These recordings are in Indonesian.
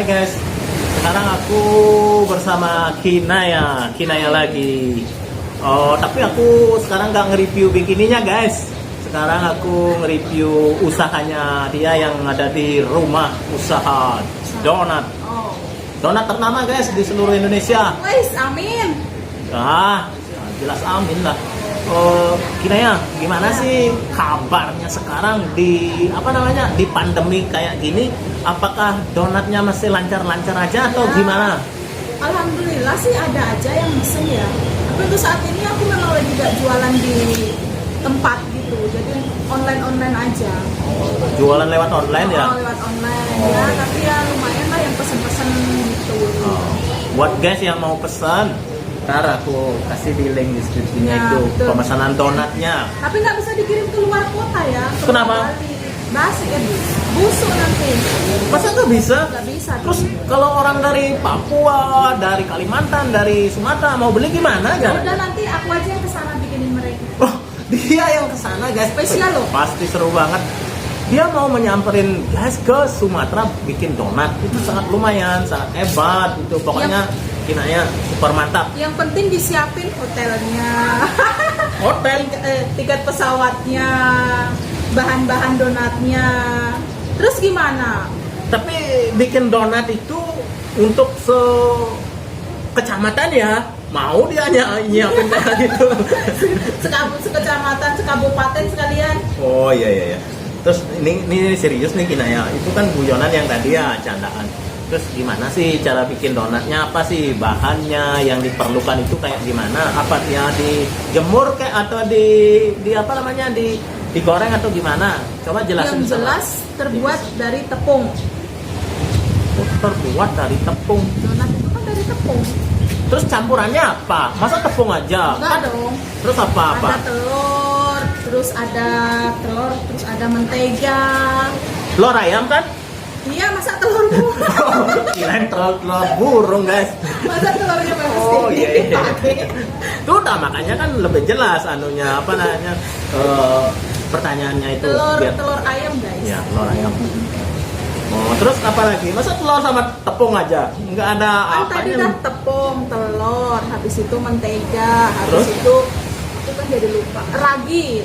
Hai guys, sekarang aku bersama Kinaya lagi. Oh, tapi aku sekarang nggak nge-review bikininya guys. Sekarang aku nge-review usahanya dia yang ada di rumah, usaha donat. Donat ternama guys di seluruh Indonesia. Wais, amin. Jelas amin lah. Kinaya, gimana sih kabarnya sekarang di di pandemi kayak gini? Apakah donatnya masih lancar-lancar aja atau gimana? Alhamdulillah sih ada aja yang mesen ya. Tapi untuk saat ini aku memang lagi gak jualan di tempat gitu, jadi online aja. Jualan lewat online ya? Lewat online ya, tapi ya lumayan lah yang pesen-pesen gitu. Buat guys yang mau pesan, ntar aku kasih di link deskripsinya Ya, itu betul. pemesanan donatnya. Tapi nggak bisa dikirim ke luar kota ya. ke Kenapa? luar Bali. Basi kan busuk nanti. Masa nggak bisa? Nggak bisa. Terus kalau orang dari Papua, dari Kalimantan, dari Sumatera mau beli gimana Ya kan? udah nanti aku aja yang kesana bikinin mereka. Oh, dia yang kesana guys. Spesial loh. Pasti seru banget. Dia mau menyamperin guys ke Sumatera bikin donat. Itu sangat lumayan, sangat hebat. Itu pokoknya Kinaya super mantap. Yang penting disiapin hotelnya. Hotel. Tiket pesawatnya, bahan-bahan donatnya. Terus gimana? Tapi bikin donat itu untuk kecamatan ya, mau dia nyiapin kayak gitu. Sekecamatan, sekabupaten sekalian. Oh iya. Terus ini serius nih Kinaya. Itu kan guyonan yang tadi ya, candaan. Terus gimana sih cara bikin donatnya? Apa sih bahannya yang diperlukan itu kayak gimana? Apa dia dijemur kayak atau digoreng atau gimana? Coba jelasin. Yang jelas terbuat dari tepung. Terbuat dari tepung. Donat itu kan dari tepung. Terus campurannya apa? Masa tepung aja? Enggak dong. Terus apa? Ada telur, terus ada mentega. Telur ayam kan? Iya, masa telur burung? Kirain telur burung guys. Masa telurnya memang Oh mesti iya. dipakai? Itu udah makanya kan lebih jelas pertanyaannya itu. Telur ayam guys. Ya, telur ayam. Oh, terus apa lagi? Masa telur sama tepung aja? Enggak ada Kan tadi apanya? kan tepung, telur, habis itu mentega, habis Terus? itu aku kan jadi lupa. Ragi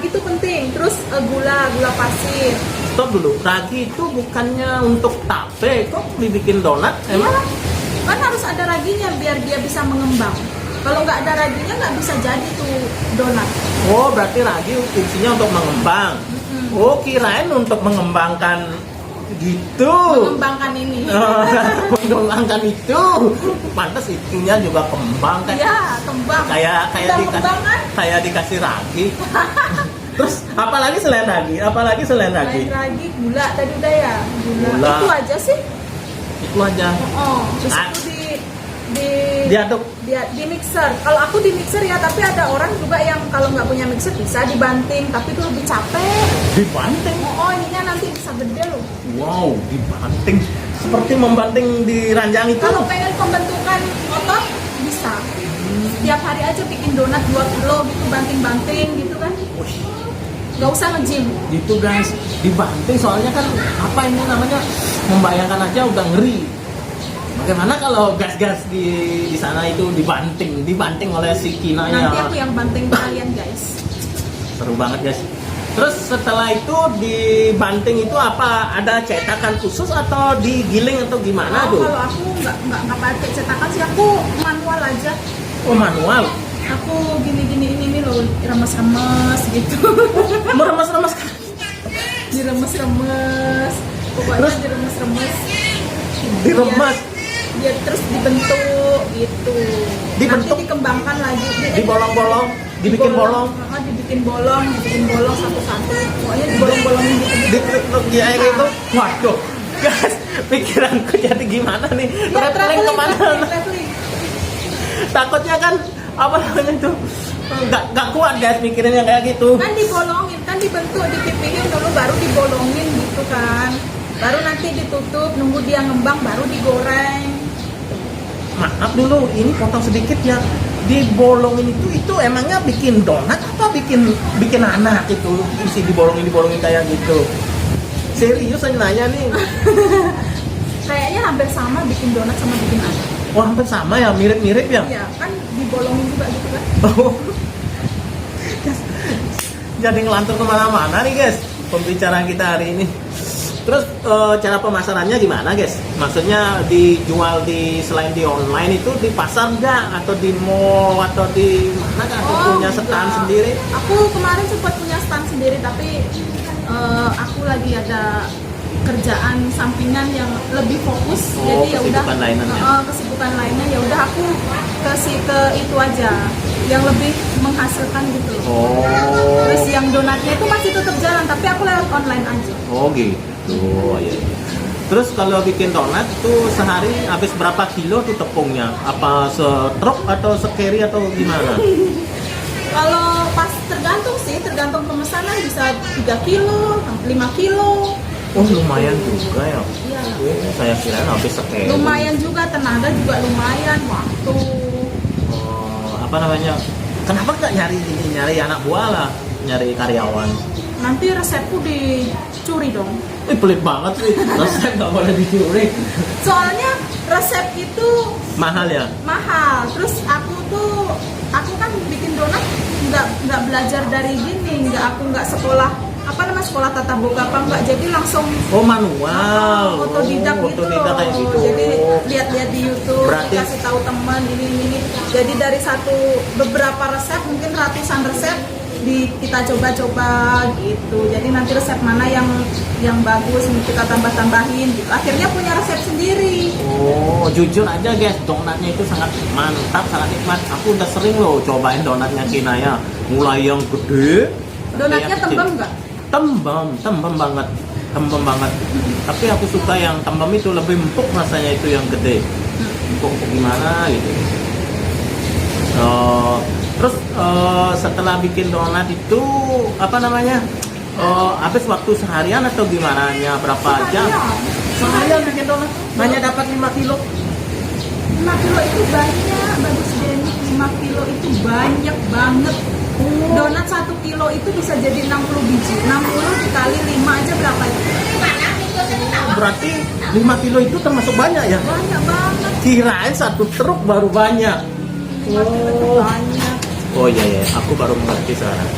itu penting. Terus gula pasir. Stop dulu. Ragi itu bukannya untuk tape, kok dibikin donat? Iya, Emang? kan harus ada raginya biar dia bisa mengembang. Kalau nggak ada raginya nggak bisa jadi tuh donat. Oh, berarti ragi fungsinya untuk mengembang. Oh, kirain untuk mengembangkan gitu. Mengembangkan ini. Mengembangkan itu. Pantas itunya juga kembang kan. Iya, kembang. Kayak Udah kembang kan? kayak dikasih ragi. Terus apalagi selain ragi? Selain ragi, gula tadi udah ya. Gula. Itu aja sih. Itu aja. Terus Ah. itu Diaduk. di mixer. Kalau aku di mixer ya, tapi ada orang juga yang kalau nggak punya mixer bisa dibanting, tapi itu lebih capek. Dibanting. Ininya nanti bisa gede loh. Wow, dibanting. Seperti membanting di ranjang itu. Kalau pengen pembentukan otot bisa. Setiap hari aja bikin donat 2 kilo gitu, banting-banting gitu kan. Wih, Nggak usah nge-gym. gitu guys, dibanting soalnya kan membayangkan aja udah ngeri. Bagaimana kalau gas-gas di sana itu dibanting oleh si Kinaya? Nanti aku yang banting kalian guys. Seru banget guys. Terus setelah itu dibanting itu apa? Ada cetakan khusus atau digiling atau gimana tuh? Kalau aku nggak pakai cetakan sih, aku manual aja. Oh, manual. Aku gini ini loh, remes-remes gitu. Meremas-remas. Diremes-remes. Pokoknya Terus? diremes-remes. Diremas. Dia terus dibentuk gitu. Dibentuk? Nanti dikembangkan lagi. Dibolong-bolong, dibikin bolong. Dibikin bolong satu-satu. Pokoknya dibolong-bolongin gitu. Diklik di air itu. Waduh. Guys, pikiranku jadi gimana nih? Ya, Traveling kemana? traveling. Takutnya kan itu nggak kuat guys mikirin yang kayak gitu. Kan dibolongin, kan dibentuk, dipipihin dulu baru dibolongin gitu kan. Baru nanti ditutup, nunggu dia ngembang baru digoreng. Maaf dulu, ini potong sedikit ya. Dibolongin itu emangnya bikin donat apa bikin anak itu isi dibolongin kayak gitu? Serius saya nanya nih. Kayaknya hampir sama bikin donat sama bikin ayam. Wah, hampir sama ya, mirip-mirip ya. Iya, kan dibolongin juga gitu kan. Oh. Jadi ngelantur kemana-mana nih guys pembicaraan kita hari ini. Terus cara pemasarannya gimana guys? Maksudnya dijual selain di online itu di pasar nggak? Atau di mall? Atau di mana? Atau punya stand enggak. sendiri? Aku kemarin sempat punya stand sendiri, tapi aku lagi ada kerjaan sampingan yang lebih fokus. Oh, Jadi ya udah kesibukan lainnya ya? kesibukan lainnya ya udah aku kasih ke itu aja yang lebih menghasilkan gitu. Oh. Terus yang donatnya itu masih tetap jalan, tapi aku lewat online aja. Oh gitu. Iya. Terus kalau bikin donat tuh sehari habis berapa kilo tuh tepungnya? Apa setruk atau sekeri atau gimana? Kalau pas tergantung pemesanan bisa 3 kilo, 5 kilo. Oh lumayan juga ya. Iya. Oh, saya kira habis sekeri. Lumayan juga, tenaga juga lumayan, waktu. Oh, apa namanya? Kenapa nggak nyari anak buah lah, nyari karyawan? Nanti resepku dicuri dong. Pelit banget sih, resep nggak boleh dicuri. Soalnya resep itu Mahal ya? mahal. Terus aku kan bikin donat nggak belajar dari gini, aku nggak sekolah sekolah tata boga apa enggak, jadi langsung Oh manual. otodidak Oh, gitu otodidak kayak loh. gitu. Jadi lihat-lihat di YouTube, Berarti- kasih tahu teman ini. Jadi dari beberapa resep, mungkin ratusan resep kita coba-coba gitu. Jadi nanti resep mana yang bagus kita tambah-tambahin gitu. Akhirnya punya resep sendiri. Oh, jujur aja guys, donatnya itu sangat mantap, sangat nikmat. Aku udah sering loh cobain donatnya Kinaya. Mulai yang gede, Donatnya yang kecil. tembem nggak? Tembem banget. Tapi aku suka yang tembem itu lebih empuk rasanya itu yang gede. Empuk gimana gitu. Terus setelah bikin donat itu apa namanya? Habis waktu seharian atau gimana? Berapa jam? Seharian bikin donat. Hanya dapat 5 kilo. 5 kilo itu banyak, bagus Denny. 5 kilo itu banyak banget. Donat 1 kilo itu bisa jadi 60 biji. 60 dikali 5 aja berapa itu? Berarti 5 kilo itu termasuk banyak ya? Banyak banget. Kirain 1 truk baru banyak. 5 kilo itu banyak. Oh iya, aku baru mengerti sekarang.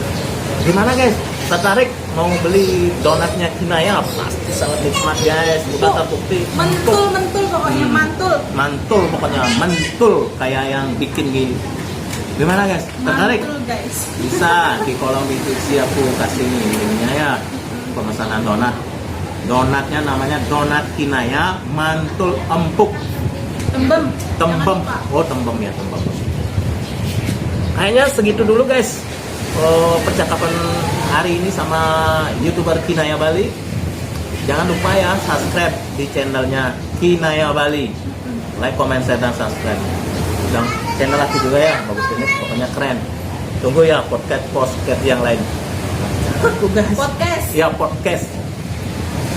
Gimana guys? Tertarik mau beli donatnya Kinaya? Pasti sangat nikmat guys. Udah terbukti. Mentul pokoknya, mantul. Mantul pokoknya, mantul kayak yang bikin gini. Gimana guys? Tertarik? Mantul guys. Bisa di kolom deskripsi aku kasih nih linknya ya. Pemesanan donat. Donatnya namanya donat Kinaya mantul empuk. Tembem. Tembem. Jangan lupa. Oh tembem ya, tembem. Kayaknya segitu dulu guys. Percakapan hari ini sama YouTuber Kinaya Bali. Jangan lupa ya subscribe di channelnya Kinaya Bali. Like, comment, share, dan subscribe. Dan channel aku juga ya, bagus ini, pokoknya keren. Tunggu ya podcast yang lain. Aku guys. Podcast. Ya podcast.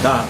Dah.